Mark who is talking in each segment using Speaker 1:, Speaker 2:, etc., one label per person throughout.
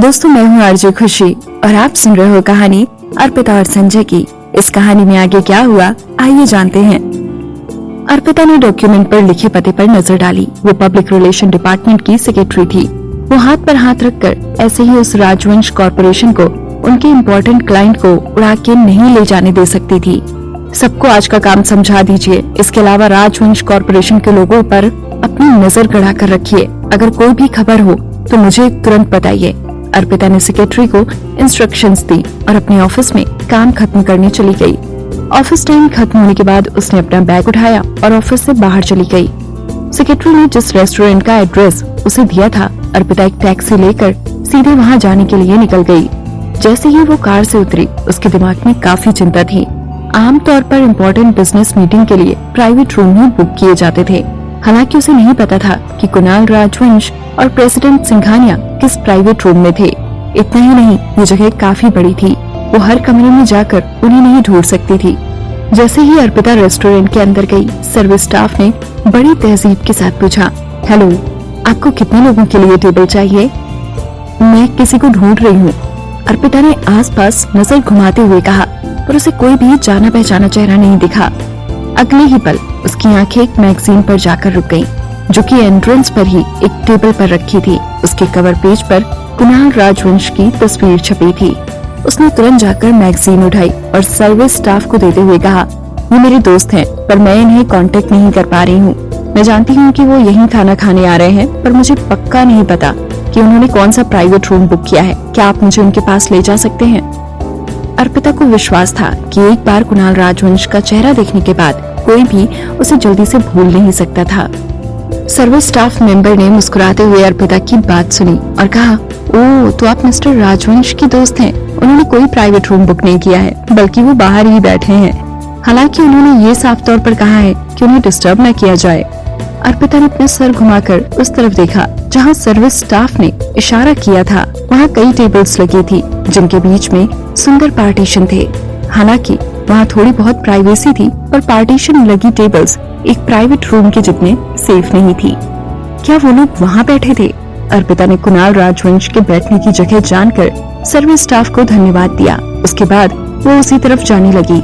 Speaker 1: दोस्तों, मैं हूँ आरजे खुशी और आप सुन रहे हो कहानी अर्पिता और संजय की। इस कहानी में आगे क्या हुआ, आइए जानते हैं। अर्पिता ने डॉक्यूमेंट पर लिखे पते पर नजर डाली। वो पब्लिक रिलेशन डिपार्टमेंट की सेक्रेटरी थी। वो हाथ पर हाथ रखकर ऐसे ही उस राजवंश कॉर्पोरेशन को उनके इम्पोर्टेंट क्लाइंट को उड़ा के नहीं ले जाने दे सकती थी। सबको आज का काम समझा दीजिए। इसके अलावा राजवंश कॉर्पोरेशन के लोगों पर अपनी नजर गड़ा कर रखिए। अगर कोई भी खबर हो तो मुझे तुरंत बताइए। अर्पिता ने सेक्रेटरी को इंस्ट्रक्शंस दी और अपने ऑफिस में काम खत्म करने चली गई। ऑफिस टाइम खत्म होने के बाद उसने अपना बैग उठाया और ऑफिस से बाहर चली गई। सेक्रेटरी ने जिस रेस्टोरेंट का एड्रेस उसे दिया था, अर्पिता एक टैक्सी लेकर सीधे वहां जाने के लिए निकल गई। जैसे ही वो कार से उतरी, उसके दिमाग में काफी चिंता थी। आमतौर पर इम्पोर्टेंट बिजनेस मीटिंग के लिए प्राइवेट रूम ही बुक किए जाते थे। हालांकि उसे नहीं पता था कि कुणाल राजवंश और प्रेसिडेंट सिंघानिया किस प्राइवेट रूम में थे। इतना ही नहीं, ये जगह काफी बड़ी थी। वो हर कमरे में जाकर उन्हें नहीं ढूंढ सकती थी। जैसे ही अर्पिता रेस्टोरेंट के अंदर गई, सर्विस स्टाफ ने बड़ी तहजीब के साथ पूछा, हेलो, आपको कितने लोगों के लिए टेबल चाहिए? मैं किसी को ढूंढ रही हूँ, अर्पिता ने आसपास नजर घुमाते हुए कहा, पर उसे कोई भी जाना पहचाना चेहरा नहीं दिखा। अगले ही पल उसकी आंखें एक मैगजीन पर जाकर रुक गईं, जो कि एंट्रेंस पर ही एक टेबल पर रखी थी। उसके कवर पेज पर कुणाल राजवंश की तस्वीर छपी थी। उसने तुरंत जाकर मैगजीन उठाई और सर्विस स्टाफ को देते हुए कहा, ये मेरे दोस्त हैं, पर मैं इन्हें कांटेक्ट नहीं कर पा रही हूँ। मैं जानती हूँ कि वो यहीं खाना खाने आ रहे हैं, पर मुझे पक्का नहीं पता कि उन्होंने कौन सा प्राइवेट रूम बुक किया है। क्या आप मुझे उनके पास ले जा सकते हैं? अर्पिता को विश्वास था कि एक बार कुणाल राजवंश का चेहरा देखने के बाद कोई भी उसे जल्दी से भूल नहीं सकता था। सर्विस स्टाफ मेंबर ने मुस्कुराते हुए अर्पिता की बात सुनी और कहा, ओह, तो आप मिस्टर राजवंश की दोस्त हैं। उन्होंने कोई प्राइवेट रूम बुक नहीं किया है, बल्कि वो बाहर ही बैठे हैं। हालांकि उन्होंने ये साफ तौर पर कहा है कि उन्हें डिस्टर्ब न किया जाए। अर्पिता ने अपना सर घुमाकर उस तरफ देखा जहाँ सर्विस स्टाफ ने इशारा किया था। वहाँ कई टेबल्स लगी थी, जिनके बीच में सुंदर पार्टीशन थे। हालांकि वहाँ थोड़ी बहुत प्राइवेसी थी, पर पार्टीशन लगी टेबल्स एक प्राइवेट रूम के जितने सेफ नहीं थी। क्या वो लोग वहाँ बैठे थे? अर्पिता ने कुणाल राजवंश के बैठने की जगह जानकर सर्विस स्टाफ को धन्यवाद दिया। उसके बाद वो उसी तरफ जाने लगी।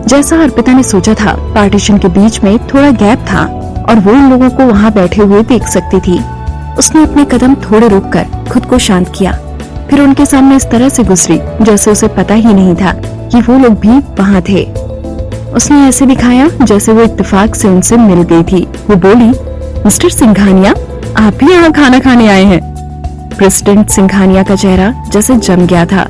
Speaker 1: जैसा अर्पिता ने सोचा था, पार्टीशन के बीच में थोड़ा गैप था और वो उन लोगों को वहाँ बैठे हुए देख सकती थी। उसने अपने कदम थोड़े रोककर खुद को शांत किया, फिर उनके सामने इस तरह से गुजरी जैसे उसे पता ही नहीं था कि वो लोग भी वहाँ थे। उसने ऐसे दिखाया जैसे वो इत्तेफाक से उनसे मिल गई थी। वो बोली, मिस्टर सिंघानिया, आप भी यहाँ खाना खाने आए हैं? प्रेसिडेंट सिंघानिया का चेहरा जैसे जम गया था।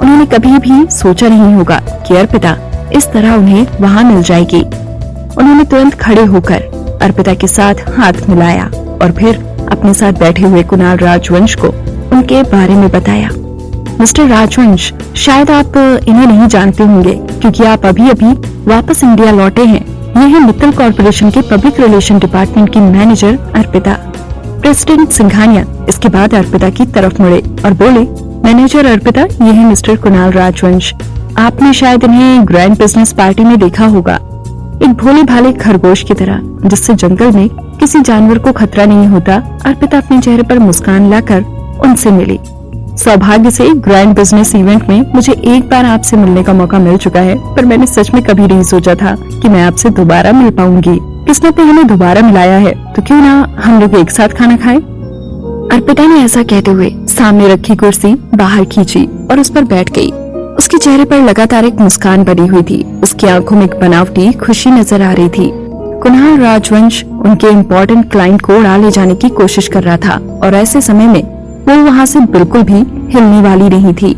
Speaker 1: उन्होंने कभी भी सोचा नहीं होगा कि अर्पिता इस तरह उन्हें वहाँ मिल जाएगी। उन्होंने तुरंत खड़े होकर अर्पिता के साथ हाथ मिलाया और फिर अपने साथ बैठे हुए कुणाल राजवंश को उनके बारे में बताया। मिस्टर राजवंश, शायद आप इन्हें नहीं जानते होंगे क्योंकि आप अभी अभी वापस इंडिया लौटे हैं। ये है मित्तल कॉर्पोरेशन के पब्लिक रिलेशन डिपार्टमेंट की मैनेजर अर्पिता। प्रेसिडेंट सिंघानिया इसके बाद अर्पिता की तरफ मुड़े और बोले, मैनेजर अर्पिता, ये है मिस्टर कुणाल राजवंश। आपने शायद इन्हें ग्रैंड बिजनेस पार्टी में देखा होगा। एक भोले भाले खरगोश की तरह, जिससे जंगल में किसी जानवर को खतरा नहीं होता, अर्पिता अपने चेहरे पर मुस्कान लाकर उनसे मिली। सौभाग्य से ग्रैंड बिजनेस इवेंट में मुझे एक बार आपसे मिलने का मौका मिल चुका है, पर मैंने सच में कभी नहीं सोचा था कि मैं आपसे दोबारा मिल पाऊंगी। किस्मत ने हमें दोबारा मिलाया है, तो क्यों ना हम लोग एक साथ खाना खाएं? अर्पिता ने ऐसा कहते हुए सामने रखी कुर्सी बाहर खींची और उस पर बैठ गई। उसके चेहरे पर लगातार एक मुस्कान बनी हुई थी। उसकी आंखों में एक बनावटी खुशी नजर आ रही थी। कुणाल राजवंश उनके इम्पोर्टेंट क्लाइंट को उड़ा ले जाने की कोशिश कर रहा था और ऐसे समय में वो वहाँ से बिल्कुल भी हिलने वाली नहीं थी।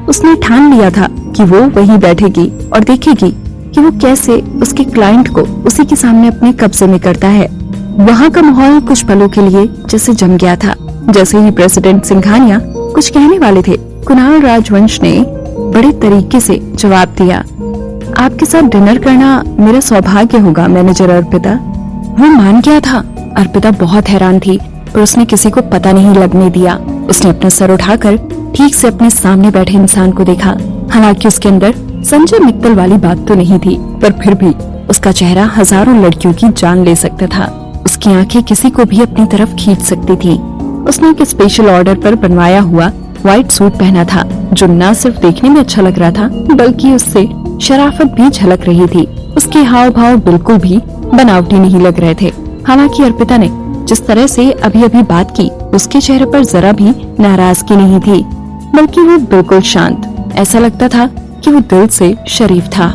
Speaker 1: उसने ठान लिया था कि वो वहीं बैठेगी और देखेगी कि वो कैसे उसके क्लाइंट को उसी के सामने अपने कब्जे में करता है। वहाँ का माहौल कुछ पलों के लिए जैसे जम गया था। जैसे ही प्रेसिडेंट सिंघानिया कुछ कहने वाले थे, कुणाल राजवंश ने बड़े तरीके से जवाब दिया, आपके साथ डिनर करना मेरा सौभाग्य होगा मैनेजर अर्पिता। वो मान गया था। अर्पिता बहुत हैरान थी, पर उसने किसी को पता नहीं लगने दिया। उसने अपना सर उठाकर ठीक से अपने सामने बैठे इंसान को देखा। हालांकि उसके अंदर संजय मित्तल वाली बात तो नहीं थी, पर फिर भी उसका चेहरा हजारों लड़कियों की जान ले सकता था। उसकी आंखें किसी को भी अपनी तरफ खींच सकती थी। उसने एक स्पेशल ऑर्डर पर बनवाया हुआ व्हाइट सूट पहना था जो न सिर्फ देखने में अच्छा लग रहा था बल्कि उससे शराफत भी झलक रही थी। उसके हाव भाव बिल्कुल भी बनावटी नहीं लग रहे थे। हालांकि अर्पिता ने जिस तरह से अभी अभी बात की उसके चेहरे पर जरा भी नाराजगी नहीं थी, बल्कि वो बिल्कुल शांत। ऐसा लगता था कि वो दिल से शरीफ था।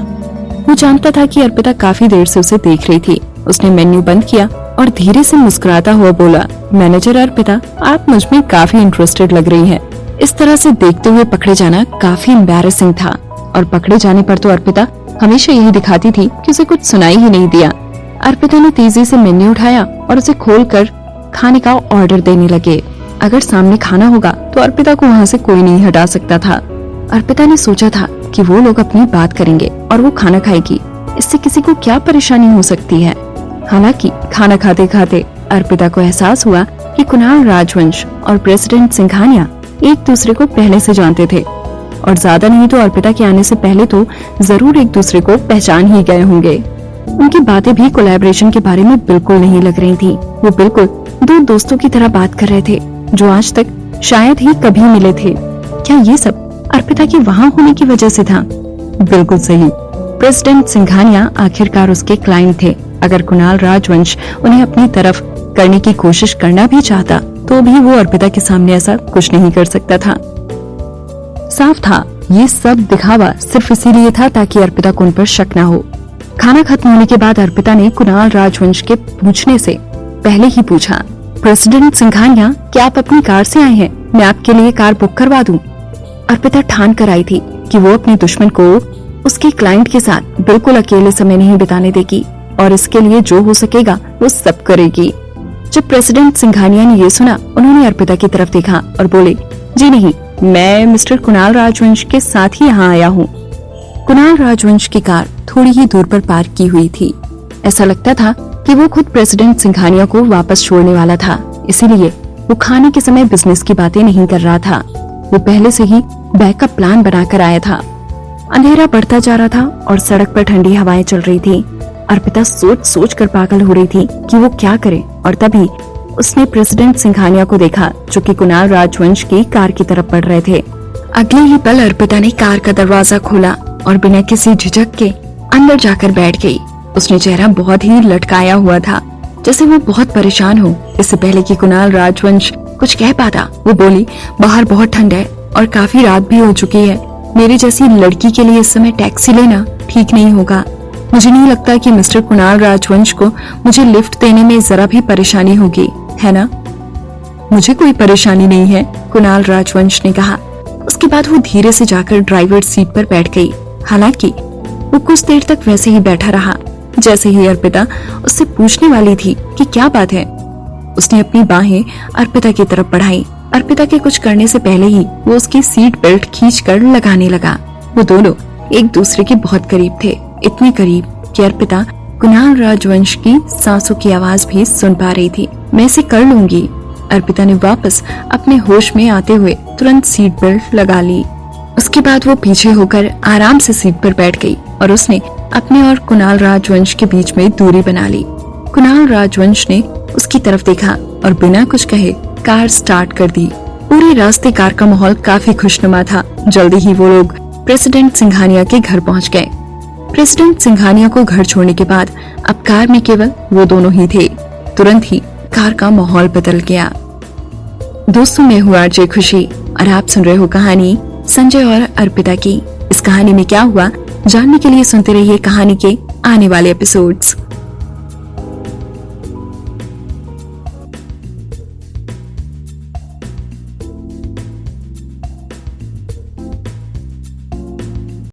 Speaker 1: वो जानता था कि अर्पिता काफी देर से उसे देख रही थी। उसने मेन्यू बंद किया और धीरे से मुस्कुराता हुआ बोला, मैनेजर अर्पिता, आप मुझ में काफी इंटरेस्टेड लग रही हैं। इस तरह से देखते हुए पकड़े जाना काफी एम्बैरेसिंग था और पकड़े जाने पर तो अर्पिता हमेशा यही दिखाती थी कि उसे कुछ सुनाई ही नहीं दिया। अर्पिता ने तेजी से मेन्यू उठाया और उसे खोलकर खाने का ऑर्डर देने लगे। अगर सामने खाना होगा तो अर्पिता को वहाँ से कोई नहीं हटा सकता था। अर्पिता ने सोचा था कि वो लोग अपनी बात करेंगे और वो खाना खाएगी, इससे किसी को क्या परेशानी हो सकती है। हालांकि खाना खाते खाते अर्पिता को एहसास हुआ कि कुणाल राजवंश और प्रेसिडेंट सिंघानिया एक दूसरे को पहले से जानते थे और ज्यादा नहीं तो अर्पिता के आने से पहले तो जरूर एक दूसरे को पहचान ही गए होंगे। उनकी बातें भी कोलैबोरेशन के बारे में बिल्कुल नहीं लग रही थी। वो बिल्कुल दो दोस्तों की तरह बात कर रहे थे जो आज तक शायद ही कभी मिले थे। क्या ये सब अर्पिता के वहाँ होने की वजह से था? बिल्कुल सही, प्रेसिडेंट सिंघानिया आखिरकार उसके क्लाइंट थे। अगर कुणाल राजवंश उन्हें अपनी तरफ करने की कोशिश करना भी चाहता तो भी वो अर्पिता के सामने ऐसा कुछ नहीं कर सकता था। साफ था ये सब दिखावा सिर्फ इसीलिए था ताकि अर्पिता को उन पर शक न हो। खाना खत्म होने के बाद अर्पिता ने कुणाल राजवंश के पूछने से पहले ही पूछा, प्रेसिडेंट सिंघानिया, क्या आप अपनी कार से आए हैं? मैं आपके लिए कार बुक करवा दूं। अर्पिता ठान कर आई थी कि वो अपने दुश्मन को उसके क्लाइंट के साथ बिल्कुल अकेले समय नहीं बिताने देगी और इसके लिए जो हो सकेगा वो सब करेगी। जब प्रेसिडेंट सिंघानिया ने ये सुना, उन्होंने अर्पिता की तरफ देखा और बोले, जी नहीं, मैं मिस्टर कुणाल राजवंश के साथ ही यहाँ आया हूँ। कुणाल राजवंश की कार थोड़ी ही दूर पर पार्क की हुई थी। ऐसा लगता था कि वो खुद प्रेसिडेंट सिंघानिया को वापस छोड़ने वाला था, इसीलिए वो खाने के समय बिजनेस की बातें नहीं कर रहा था। वो पहले से ही बैकअप प्लान बनाकर आया था। अंधेरा बढ़ता जा रहा था और सड़क पर ठंडी हवाएं चल रही थी। अर्पिता सोच सोच कर पागल हो रही थी कि वो क्या करे और तभी उसने प्रेसिडेंट सिंघानिया को देखा जो कि कुणाल राजवंश की कार की तरफ बढ़ रहे थे। अगले ही पल अर्पिता ने कार का दरवाजा खोला और बिना किसी झिझक के अंदर जाकर बैठ गई। उसने चेहरा बहुत ही लटकाया हुआ था, जैसे वो बहुत परेशान हो। इससे पहले कि कुणाल राजवंश कुछ कह पाता, वो बोली, बाहर बहुत ठंड है और काफी रात भी हो चुकी है। मेरी जैसी लड़की के लिए इस समय टैक्सी लेना ठीक नहीं होगा। मुझे नहीं लगता कि मिस्टर कुणाल राजवंश को मुझे लिफ्ट देने में जरा भी परेशानी होगी, है ना? मुझे कोई परेशानी नहीं है, कुणाल राजवंश ने कहा। उसके बाद वो धीरे से जाकर ड्राइवर सीट पर बैठ गई। हालांकि वो कुछ देर तक वैसे ही बैठा रहा। जैसे ही अर्पिता उससे पूछने वाली थी कि क्या बात है, उसने अपनी बाहें अर्पिता की तरफ बढ़ाई। अर्पिता के कुछ करने से पहले ही वो उसकी सीट बेल्ट खींचकर लगाने लगा। वो दोनों एक दूसरे के बहुत करीब थे, इतने करीब कि अर्पिता कुणाल राजवंश की सांसों की आवाज भी सुन पा रही थी। मैं इसे कर लूंगी। अर्पिता ने वापस अपने होश में आते हुए तुरंत सीट बेल्ट लगा ली। उसके बाद वो पीछे होकर आराम से सीट पर बैठ गई और उसने अपने और कुणाल राजवंश के बीच में दूरी बना ली। कुणाल राजवंश ने उसकी तरफ देखा और बिना कुछ कहे कार स्टार्ट कर दी। पूरे रास्ते कार का माहौल काफी खुशनुमा था। जल्दी ही वो लोग प्रेसिडेंट सिंघानिया के घर पहुंच गए। प्रेसिडेंट सिंघानिया को घर छोड़ने के बाद अब कार में केवल वो दोनों ही थे। तुरंत ही कार का माहौल बदल गया। दोस्तों, मैं हूँ आरजे खुशी और आप सुन रहे हो कहानी संजय और अर्पिता की। इस कहानी में क्या हुआ जानने के लिए सुनते रहिए कहानी के आने वाले एपिसोड्स।